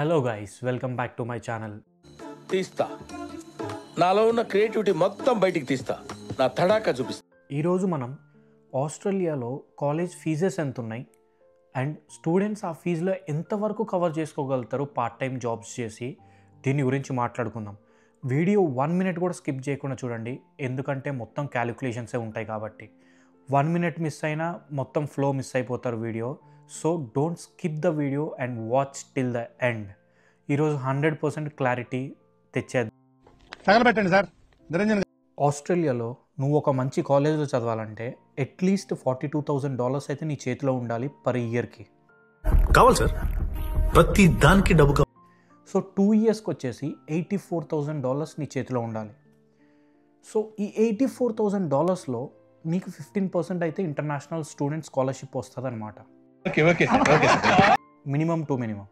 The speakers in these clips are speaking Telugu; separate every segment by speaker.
Speaker 1: Hello guys, welcome back to my channel.
Speaker 2: తీస్తా నాలో ఉన్న క్రియేటివిటీ మొత్తం బయటికి తీస్తా, నా తడాకా చూపిస్తా.
Speaker 1: ఈరోజు మనం ఆస్ట్రేలియాలో కాలేజ్ ఫీజెస్ ఎంత ఉన్నాయి అండ్ స్టూడెంట్స్ ఆ ఫీజులో ఎంతవరకు కవర్ చేసుకోగలుగుతారు పార్ట్ టైం జాబ్స్ చేసి, దీని గురించి మాట్లాడుకుందాం. వీడియో 1 minute కూడా స్కిప్ చేయకుండా చూడండి, ఎందుకంటే మొత్తం క్యాలిక్యులేషన్సే ఉంటాయి కాబట్టి. 1 minute మిస్ అయినా మొత్తం ఫ్లో మిస్ అయిపోతారు video. So don't skip the video and watch till the end. ఈరోజు 100% క్లారిటీ తెచ్చేది.
Speaker 3: తగలబెట్టండి సార్ నిరంజన్.
Speaker 1: ఆస్ట్రేలియాలో నువ్వు ఒక మంచి కాలేజ్లో చదవాలంటే అట్లీస్ట్ $42,000 అయితే నీ చేతిలో ఉండాలి పర్ ఇయర్కి.
Speaker 4: కావాలి సార్, ప్రతి దానికి డబ్బు కావాలి.
Speaker 1: సో 2 yearsకి వచ్చేసి $84,000 నీ చేతిలో ఉండాలి. సో ఈ $84,000లో నీకు 15% అయితే ఇంటర్నేషనల్ స్టూడెంట్ స్కాలర్షిప్ వస్తుంది అనమాట. మినిమం టు మినిమం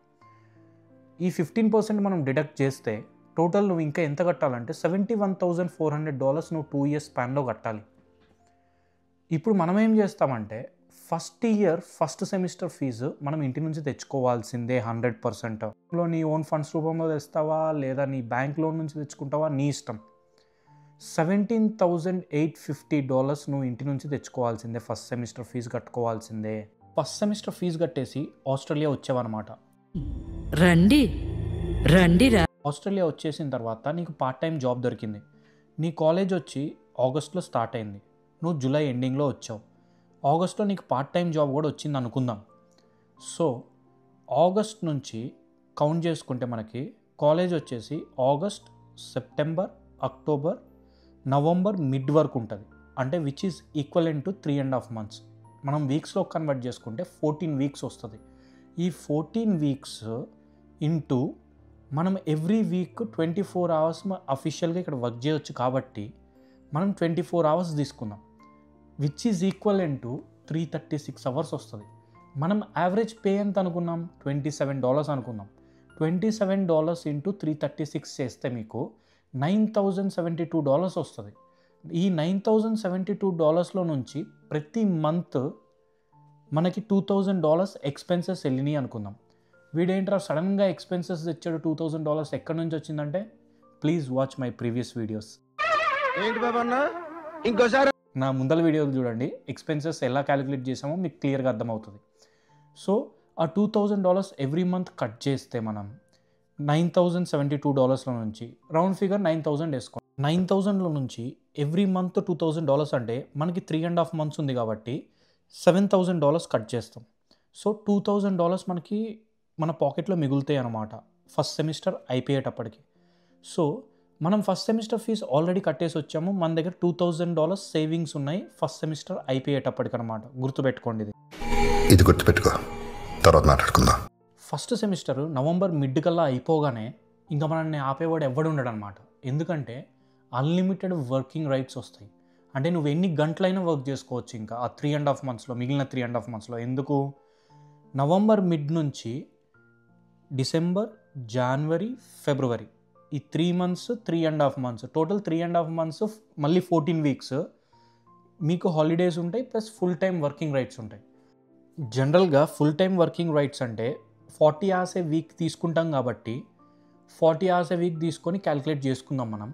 Speaker 1: ఈ 15% మనం డిడక్ట్ చేస్తే టోటల్ నువ్వు ఇంకా ఎంత కట్టాలంటే $71,400 నువ్వు 2 years స్పాన్లో కట్టాలి. ఇప్పుడు మనం ఏం చేస్తామంటే ఫస్ట్ సెమిస్టర్ ఫీజు మనం ఇంటి నుంచి తెచ్చుకోవాల్సిందే 100%. నీ ఓన్ ఫండ్స్ రూపంలో తెస్తావా లేదా నీ బ్యాంక్ లోన్ నుంచి తెచ్చుకుంటావా నీ ఇష్టం. $17,850 నువ్వు ఇంటి నుంచి తెచ్చుకోవాల్సిందే, ఫస్ట్ సెమిస్టర్ ఫీజు కట్టుకోవాల్సిందే. ఫస్ట్ సెమిస్టర్ ఫీజు కట్టేసి ఆస్ట్రేలియా వచ్చావన్నమాట.
Speaker 5: రండి
Speaker 1: ఆస్ట్రేలియా వచ్చేసిన తర్వాత నీకు పార్ట్ టైం జాబ్ దొరికింది. నీ కాలేజ్ వచ్చి ఆగస్ట్లో స్టార్ట్ అయింది, నువ్వు జూలై ఎండింగ్లో వచ్చావు. ఆగస్ట్లో నీకు పార్ట్ టైం జాబ్ కూడా వచ్చింది అనుకుందాం. సో ఆగస్ట్ నుంచి కౌంట్ చేసుకుంటే మనకి కాలేజ్ వచ్చేసి August, September, October, November mid వరకు ఉంటుంది. అంటే which is equivalent to 3.5 months. మనం వీక్స్లో కన్వర్ట్ చేసుకుంటే 14 weeks వస్తుంది. ఈ 14 weeks ఇంటూ మనం ఎవ్రీ వీక్ 24 hours అఫీషియల్గా ఇక్కడ వర్క్ చేయవచ్చు కాబట్టి మనం 24 hours తీసుకుందాం, which is equivalent to 336 hours వస్తుంది. మనం యావరేజ్ పే ఎంత అనుకున్నాం? $27 అనుకుందాం. $27 ఇంటూ 336 చేస్తే మీకు $9,072 వస్తుంది. ఈ $9,072లో నుంచి ప్రతి మంత్ మనకి $2,000 ఎక్స్పెన్సెస్ వెళ్ళినాయి అనుకుందాం. వీడేంట్రా సడన్గా ఎక్స్పెన్సెస్ తెచ్చాడు, $2,000 ఎక్కడి నుంచి వచ్చిందంటే please watch my previous videos.
Speaker 2: ఏంటి బాబా అన్న, ఇంకోసారి
Speaker 1: నా ముందల వీడియోలు చూడండి, ఎక్స్పెన్సెస్ ఎలా క్యాలిక్యులేట్ చేసామో మీకు క్లియర్గా అర్థమవుతుంది. సో ఆ $2,000 ఎవ్రీ మంత్ కట్ చేస్తే మనం $9,072లో నుంచి రౌండ్ ఫిగర్ 9,000 వేసుకోండి. 9,000లో నుంచి ఎవ్రీ మంత్ $2,000 అంటే మనకి 3.5 months ఉంది కాబట్టి $7,000 కట్ చేస్తాం. సో $2,000 మనకి మన పాకెట్లో మిగులుతాయి అన్నమాట ఫస్ట్ సెమిస్టర్ అయిపోయేటప్పటికి. సో మనం ఫస్ట్ సెమిస్టర్ ఫీజు ఆల్రెడీ కట్టేసి వచ్చాము, మన దగ్గర $2,000 సేవింగ్స్ ఉన్నాయి ఫస్ట్ సెమిస్టర్ అయిపోయేటప్పటికి అనమాట. గుర్తుపెట్టుకోండి,
Speaker 6: ఇది గుర్తుపెట్టుకో, తర్వాత మాట్లాడుకుందాం.
Speaker 1: ఫస్ట్ సెమిస్టర్ నవంబర్ మిడ్ కల్లా అయిపోగానే ఇంకా మనల్ని ఆపేవాడు ఎవడు ఉండడు అనమాట. ఎందుకంటే అన్లిమిటెడ్ వర్కింగ్ రైట్స్ వస్తాయి. అంటే నువ్వు ఎన్ని గంటలైనా వర్క్ చేసుకోవచ్చు ఇంకా ఆ 3.5 monthsలో, మిగిలిన 3.5 monthsలో. ఎందుకు? నవంబర్ మిడ్ నుంచి డిసెంబర్, జనవరి, ఫిబ్రవరి ఈ 3 months 3.5 months టోటల్ 3.5 months మళ్ళీ 14 weeks మీకు హాలిడేస్ ఉంటాయి, plus full time working rights ఉంటాయి. జనరల్గా ఫుల్ టైం వర్కింగ్ రైట్స్ అంటే 40 hours a week తీసుకుంటాం కాబట్టి 40 hours a week తీసుకొని క్యాలిక్యులేట్ చేసుకుందాం మనం.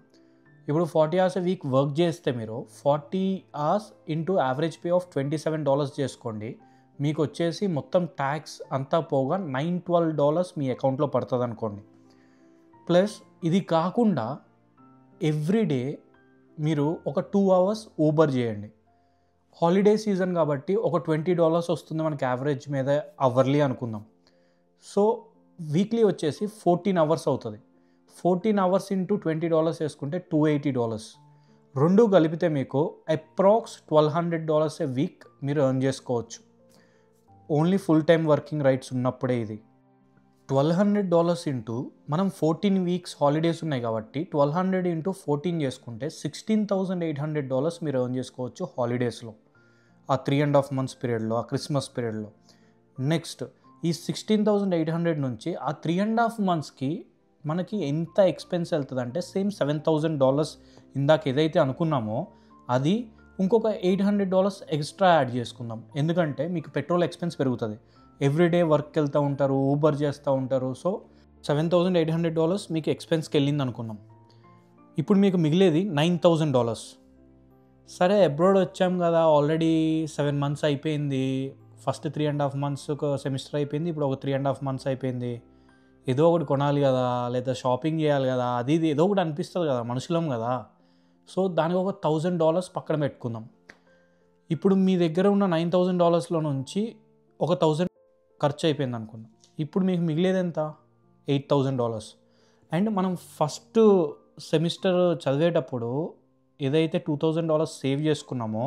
Speaker 1: ఇప్పుడు 40 hours a week వర్క్ చేస్తే మీరు 40 hours into average pay of $27 చేసుకోండి. మీకు వచ్చేసి మొత్తం ట్యాక్స్ అంతా పోగా $912 మీ అకౌంట్లో పడుతుంది అనుకోండి. ప్లస్ ఇది కాకుండా ఎవ్రీడే మీరు ఒక 2 hours ఊబర్ చేయండి. హాలిడే సీజన్ కాబట్టి ఒక $20 వస్తుంది మనకి యావరేజ్ మీద అవర్లీ అనుకుందాం. సో వీక్లీ వచ్చేసి 14 hours అవుతుంది. 14 hours ఇంటూ $20 వేసుకుంటే $280. రెండు కలిపితే మీకు అప్రాక్స్ $1,200 ఏ వీక్ మీరు ఎర్న్ చేసుకోవచ్చు. Only full time working rights ఉన్నప్పుడే ఇది. $1,200 ఇంటూ మనం 14 weeks హాలిడేస్ ఉన్నాయి కాబట్టి 1,200 ఇంటూ 14 చేసుకుంటే $16,800 మీరు ఎర్న్ చేసుకోవచ్చు హాలిడేస్లో, ఆ 3.5 months పీరియడ్లో, ఆ క్రిస్మస్ పీరియడ్లో. నెక్స్ట్ ఈ 16,800 నుంచి ఆ 3.5 monthsకి మనకి ఎంత ఎక్స్పెన్స్ వెళ్తుంది అంటే సేమ్ $7,000 ఇందాక ఏదైతే అనుకున్నామో అది ఇంకొక $800 ఎక్స్ట్రా యాడ్ చేసుకుందాం. ఎందుకంటే మీకు పెట్రోల్ ఎక్స్పెన్స్ పెరుగుతుంది, ఎవ్రీడే వర్క్కి వెళ్తూ ఉంటారు, ఊబర్ చేస్తూ ఉంటారు. సో $7,800 మీకు ఎక్స్పెన్స్కి వెళ్ళింది అనుకున్నాం. ఇప్పుడు మీకు మిగిలేది $9,000. సరే అబ్రాడ్ వచ్చాం కదా, ఆల్రెడీ 7 months అయిపోయింది, ఫస్ట్ 3.5 months ఒక సెమిస్టర్ అయిపోయింది, ఇప్పుడు ఒక 3.5 months అయిపోయింది, ఏదో ఒకటి కొనాలి కదా, లేదా షాపింగ్ చేయాలి కదా, అది ఇది ఏదో ఒకటి అనిపిస్తుంది కదా, మనుషులం కదా. సో దానికి ఒక $1,000 పక్కన పెట్టుకుందాం. ఇప్పుడు మీ దగ్గర ఉన్న $9,000లో నుంచి ఒక 1,000 ఖర్చు అయిపోయింది అనుకుందాం. ఇప్పుడు మీకు మిగిలేది ఎంత? $8,000. అండ్ మనం ఫస్ట్ సెమిస్టర్ చదివేటప్పుడు ఏదైతే $2,000 సేవ్ చేసుకున్నామో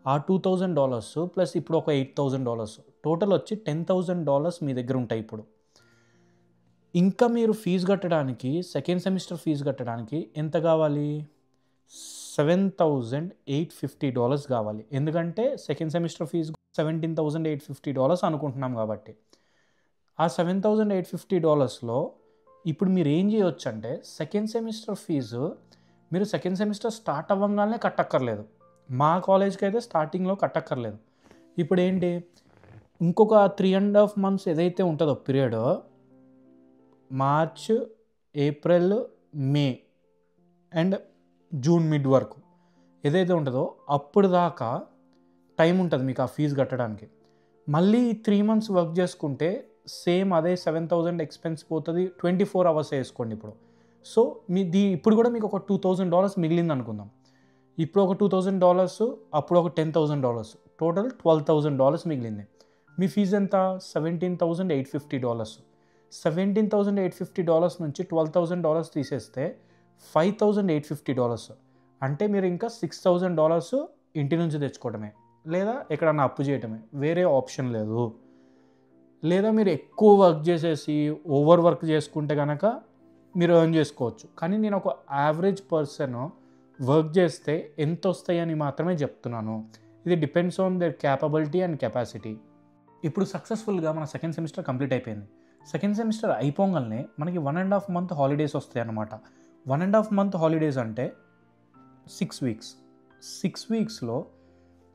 Speaker 1: ఆ $2,000 ప్లస్ ఇప్పుడు ఒక $8,000 టోటల్ వచ్చి $10,000 మీ దగ్గర ఉంటాయి. ఇప్పుడు ఇంకా మీరు ఫీజు కట్టడానికి, సెకండ్ సెమిస్టర్ ఫీజు కట్టడానికి ఎంత కావాలి? $7,850 కావాలి. ఎందుకంటే సెకండ్ సెమిస్టర్ ఫీజు $17,850 అనుకుంటున్నాం కాబట్టి. ఆ $7,850లో ఇప్పుడు మీరు ఏం చేయొచ్చు అంటే, సెకండ్ సెమిస్టర్ ఫీజు మీరు సెకండ్ సెమిస్టర్ స్టార్ట్ అవ్వగానే కట్టక్కర్లేదు. మా కాలేజ్కి అయితే స్టార్టింగ్లో కట్టక్కర్లేదు. ఇప్పుడు ఏంటి, ఇంకొక 3.5 months ఏదైతే ఉంటుందో period, March, April, May and June mid వరకు ఏదైతే ఉంటుందో అప్పుడు దాకా టైం ఉంటుంది మీకు ఆ ఫీజు కట్టడానికి. మళ్ళీ 3 months వర్క్ చేసుకుంటే సేమ్ అదే 7,000 ఎక్స్పెన్స్ పోతుంది. 24 hours వేసుకోండి ఇప్పుడు. సో ఇప్పుడు కూడా మీకు ఒక $2,000 మిగిలింది అనుకుందాం. ఇప్పుడు ఒక $2,000, అప్పుడు ఒక $10,000, టోటల్ $12,000 మిగిలింది. మీ ఫీజు ఎంత? $17,850. $17,850 నుంచి $12,000 తీసేస్తే $5,850. అంటే మీరు ఇంకా $6,000 ఇంటి నుంచి తెచ్చుకోవడమే, లేదా ఎక్కడన్నా అప్పు చేయటమే, వేరే ఆప్షన్ లేదు. లేదా మీరు ఎక్కువ వర్క్ చేసేసి ఓవర్ వర్క్ చేసుకుంటే కనుక మీరు ఎర్న్ చేసుకోవచ్చు. కానీ నేను ఒక యావరేజ్ పర్సన్ వర్క్ చేస్తే ఎంత వస్తాయని మాత్రమే చెప్తున్నాను. ఇది depends on their capability and capacity. ఇప్పుడు సక్సెస్ఫుల్గా మన సెకండ్ సెమిస్టర్ కంప్లీట్ అయిపోయింది. సెకండ్ సెమిస్టర్ అయిపోగానే మనకి 1.5 month హాలిడేస్ వస్తాయి అన్నమాట. 1.5 month హాలిడేస్ అంటే 6 weeks. 6 weeksలో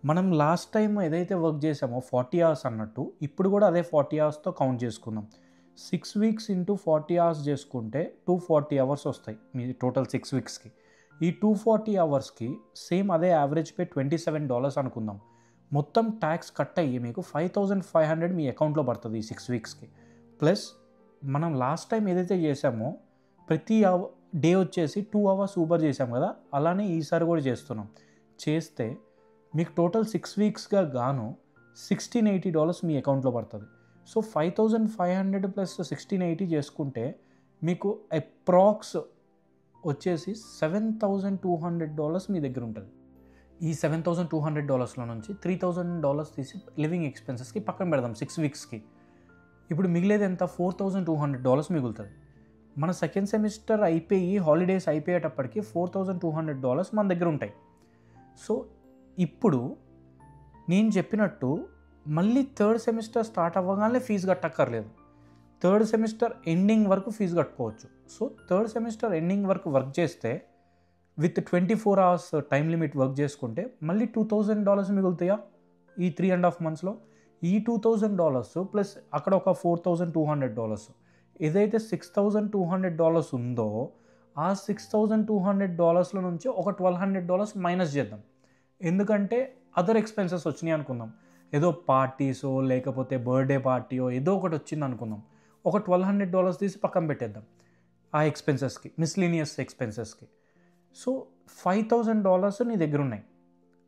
Speaker 1: మనం లాస్ట్ టైం ఏదైతే వర్క్ చేసామో 40 hours అన్నట్టు, ఇప్పుడు కూడా అదే 40 hoursతో కౌంట్ చేసుకుందాం. 6 weeks into 40 hours చేసుకుంటే 240 hours వస్తాయి మీ టోటల్ 6 weeksకి. ఈ 240 hoursకి సేమ్ అదే యావరేజ్ పే $27 అనుకుందాం. మొత్తం ట్యాక్స్ కట్ అయ్యి మీకు 5,500 మీ అకౌంట్లో పడుతుంది ఈ 6 weeksకి. ప్లస్ మనం లాస్ట్ టైం ఏదైతే చేసామో ప్రతి డే వచ్చేసి 2 hours ఊబర్ చేసాం కదా, అలానే ఈసారి కూడా చేస్తున్నాం. చేస్తే మీకు టోటల్ 6 weeksగా గాను $1,680 మీ అకౌంట్లో పడుతుంది. సో 5,500 ప్లస్ 1,680 చేసుకుంటే మీకు అప్రాక్స్ వచ్చేసి $7,200 మీ దగ్గర ఉంటుంది. ఈ $7,200లో నుంచి $3,000 తీసి లివింగ్ ఎక్స్పెన్సెస్కి పక్కన పెడదాం 6 weeksకి. ఇప్పుడు మిగిలేది ఎంత? $4,200 మిగులుతుంది. మన సెకండ్ సెమిస్టర్ అయిపోయి హాలిడేస్ అయిపోయేటప్పటికి $4,200 మన దగ్గర ఉంటాయి. సో ఇప్పుడు నేను చెప్పినట్టు మళ్ళీ థర్డ్ సెమిస్టర్ స్టార్ట్ అవ్వగానే ఫీజు కట్టక్కర్లేదు. థర్డ్ సెమిస్టర్ ఎండింగ్ వరకు ఫీజు కట్టుకోవచ్చు. సో థర్డ్ సెమిస్టర్ ఎండింగ్ వరకు వర్క్ చేస్తే with 24 hours time limit work చేసుకుంటే మళ్ళీ $2,000 మిగులుతాయా ఈ 3.5 monthsలో? ఈ $2,000 ప్లస్ అక్కడ ఒక $4,200, ఏదైతే $6,200 ఉందో ఆ $6,200లో నుంచి ఒక $1,200 మైనస్ చేద్దాం. ఎందుకంటే అదర్ ఎక్స్పెన్సెస్ వచ్చినాయి అనుకుందాం, ఏదో పార్టీసో లేకపోతే బర్త్డే పార్టీయో ఏదో ఒకటి వచ్చింది అనుకుందాం. ఒక $1,200 తీసి పక్కన పెట్టేద్దాం ఆ ఎక్స్పెన్సెస్కి, మిస్లీనియస్ ఎక్స్పెన్సెస్కి. సో $5,000 నీ దగ్గర ఉన్నాయి.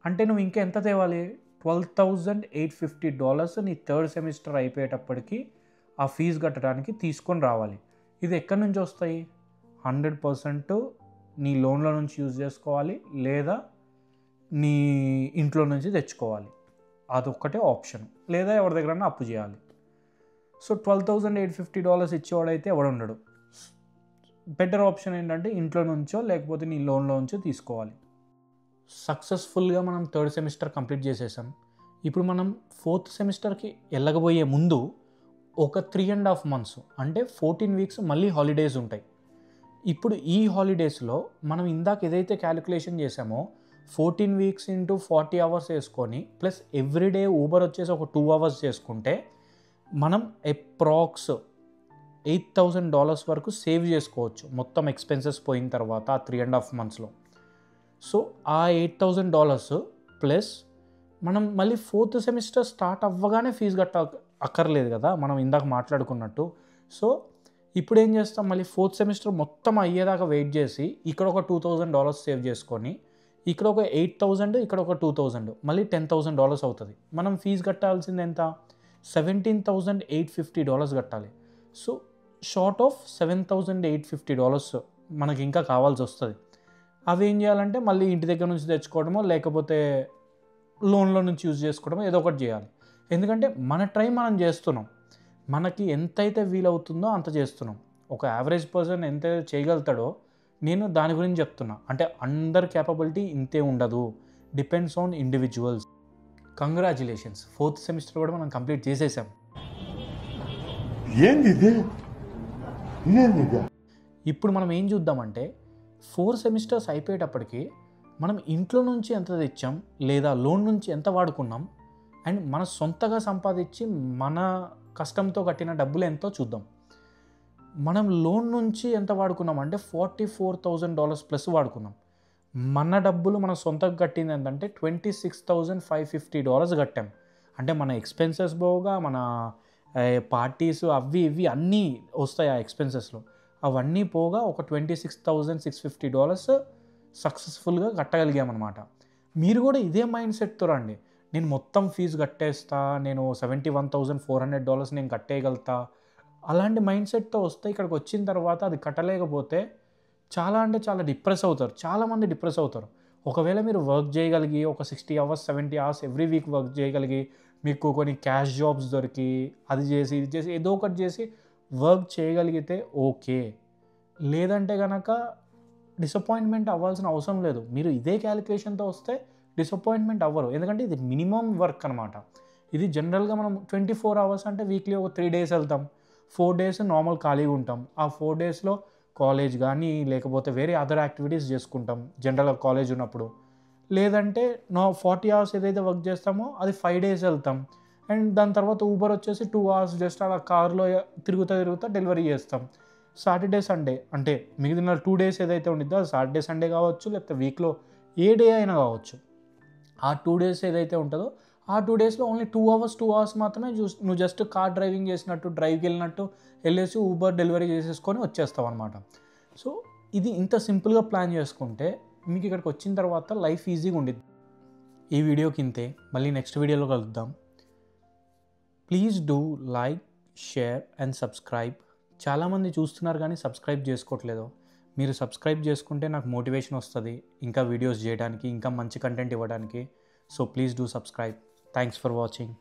Speaker 1: అంటే నువ్వు ఇంకా ఎంత తేవాలి? $12,850 నీ థర్డ్ సెమిస్టర్ అయిపోయేటప్పటికి ఆ ఫీజు కట్టడానికి తీసుకొని రావాలి. ఇది ఎక్కడి నుంచి వస్తాయి? 100% నీ లోన్ల నుంచి యూజ్ చేసుకోవాలి, లేదా నీ ఇంట్లో నుంచి తెచ్చుకోవాలి. అదొక్కటే ఆప్షన్, లేదా ఎవరి దగ్గరన్నా అప్పు చేయాలి. సో $12,850 ఇచ్చేవాడైతే ఎవడుండడు. బెటర్ ఆప్షన్ ఏంటంటే ఇంట్లో నుంచో లేకపోతే నీ లోన్లో నుంచో తీసుకోవాలి. సక్సెస్ఫుల్గా మనం థర్డ్ సెమిస్టర్ కంప్లీట్ చేసేసాం. ఇప్పుడు మనం ఫోర్త్ సెమిస్టర్కి వెళ్ళకపోయే ముందు ఒక 3.5 months అంటే 14 weeks మళ్ళీ హాలిడేస్ ఉంటాయి. ఇప్పుడు ఈ హాలిడేస్లో మనం ఇందాక ఏదైతే క్యాలిక్యులేషన్ చేసామో 14 weeks into 40 hours వేసుకొని ప్లస్ ఎవ్రీడే ఊబర్ వచ్చేసి ఒక 2 hours చేసుకుంటే మనం అప్రాక్స్ $8,000 వరకు సేవ్ చేసుకోవచ్చు మొత్తం ఎక్స్పెన్సెస్ పోయిన తర్వాత ఆ 3.5 monthsలో. సో ఆ $8,000 ప్లస్ మనం మళ్ళీ 4th సెమిస్టర్ స్టార్ట్ అవ్వగానే ఫీజు అక్కర్లేదు కదా, మనం ఇందాక మాట్లాడుకున్నట్టు. సో ఇప్పుడు ఏం చేస్తాం, మళ్ళీ 4th సెమిస్టర్ మొత్తం అయ్యేదాకా వెయిట్ చేసి ఇక్కడ ఒక $2,000 సేవ్ చేసుకొని ఇక్కడ ఒక 8,000 ఇక్కడ ఒక 2,000 మళ్ళీ $10,000 అవుతుంది. మనం ఫీజు కట్టాల్సింది ఎంత, $17,850 కట్టాలి. సో షార్ట్ ఆఫ్ $7,850 మనకి ఇంకా కావాల్సి వస్తుంది. అవి ఏం చేయాలంటే మళ్ళీ ఇంటి దగ్గర నుంచి తెచ్చుకోవడమో లేకపోతే లోన్లో నుంచి యూజ్ చేసుకోవడమో ఏదో ఒకటి చేయాలి. ఎందుకంటే మన ట్రై మనం చేస్తున్నాం, మనకి ఎంతైతే వీలవుతుందో అంత చేస్తున్నాం. ఒక యావరేజ్ పర్సన్ ఎంత చేయగలుగుతాడో నేను దాని గురించి చెప్తున్నా. అంటే అందరి క్యాపబిలిటీ ఇంతే ఉండదు, depends on individuals. Congratulations, 4th semester కూడా మనం కంప్లీట్ చేసేసాం. ఇప్పుడు మనం ఏం చూద్దామంటే 4 సెమిస్టర్స్ అయిపోయేటప్పటికి మనం ఇంట్లో నుంచి ఎంత తెచ్చాం లేదా లోన్ నుంచి ఎంత వాడుకున్నాం అండ్ మన సొంతగా సంపాదించి మన కష్టంతో కట్టిన డబ్బులు ఎంతో చూద్దాం. మనం లోన్ నుంచి ఎంత వాడుకున్నాం అంటే $44,000 ప్లస్ వాడుకున్నాం. మన డబ్బులు మన సొంతగా కట్టింది ఏంటంటే $26,550 కట్టాం. అంటే మన ఎక్స్పెన్సెస్ పోగా మన పార్టీస్ అవి ఇవి అన్నీ వస్తాయి ఆ ఎక్స్పెన్సెస్లో, అవన్నీ పోగా ఒక $26,650 సక్సెస్ఫుల్గా కట్టగలిగామన్నమాట. మీరు కూడా ఇదే మైండ్ సెట్తో రండి, నేను మొత్తం ఫీజు కట్టేస్తా, నేను $71,400 నేను కట్టేయగలుగుతా, అలాంటి మైండ్ సెట్తో వస్తే ఇక్కడికి వచ్చిన తర్వాత అది కట్టలేకపోతే చాలా అంటే చాలా డిప్రెస్ అవుతారు. చాలామంది డిప్రెస్ అవుతారు. ఒకవేళ మీరు వర్క్ చేయగలిగి ఒక 60 hours 70 hours every week work చేయగలిగి మీకు కొన్ని క్యాష్ జాబ్స్ దొరికి అది చేసి ఇది చేసి ఏదో ఒకటి చేసి వర్క్ చేయగలిగితే ఓకే, లేదంటే కనుక డిసప్పాయింట్మెంట్ అవ్వాల్సిన అవసరం లేదు. మీరు ఇదే క్యాలిక్యులేషన్తో వస్తే డిసప్పాయింట్మెంట్ అవ్వరు, ఎందుకంటే ఇది మినిమం వర్క్ అనమాట. ఇది జనరల్గా మనం 24 hours అంటే వీక్లీ ఒక 3 days వెళ్తాం, 4 days నార్మల్ ఖాళీగా ఉంటాం. ఆ 4 daysలో కాలేజ్ కానీ లేకపోతే వేరే అదర్ యాక్టివిటీస్ చేసుకుంటాం జనరల్గా కాలేజ్ ఉన్నప్పుడు. లేదంటే 40 hours ఏదైతే వర్క్ చేస్తామో అది 5 days వెళ్తాం. అండ్ దాని తర్వాత ఊబర్ వచ్చేసి 2 hours జస్ట్ అలా కార్లో తిరుగుతా డెలివరీ చేస్తాం. సాటర్డే సండే అంటే మిగిలిన 2 days ఏదైతే ఉండిద్దో అది సాటర్డే సండే కావచ్చు లేకపోతే వీక్లో ఏ డే అయినా కావచ్చు. ఆ 2 days ఏదైతే ఉంటుందో ఆ 2 daysలో ఓన్లీ 2 hours మాత్రమే నువ్వు జస్ట్ కార్ డ్రైవింగ్ చేసినట్టు డ్రైవ్కి వెళ్ళినట్టు వెళ్ళేసి ఊబర్ డెలివరీ చేసేసుకొని వచ్చేస్తావు అనమాట. సో ఇది ఇంత సింపుల్గా ప్లాన్ చేసుకుంటే మీకు ఇక్కడికి వచ్చిన తర్వాత లైఫ్ ఈజీగా ఉండిద్ది. ఈ వీడియోకి ఇంతే, మళ్ళీ నెక్స్ట్ వీడియోలో కలుద్దాం. Please do like, share and subscribe. చాలామంది చూస్తున్నారు కానీ సబ్స్క్రైబ్ చేసుకోవట్లేదు. మీరు సబ్స్క్రైబ్ చేసుకుంటే నాకు మోటివేషన్ వస్తుంది ఇంకా వీడియోస్ చేయడానికి, ఇంకా మంచి కంటెంట్ ఇవ్వడానికి. So please do subscribe. Thanks for watching.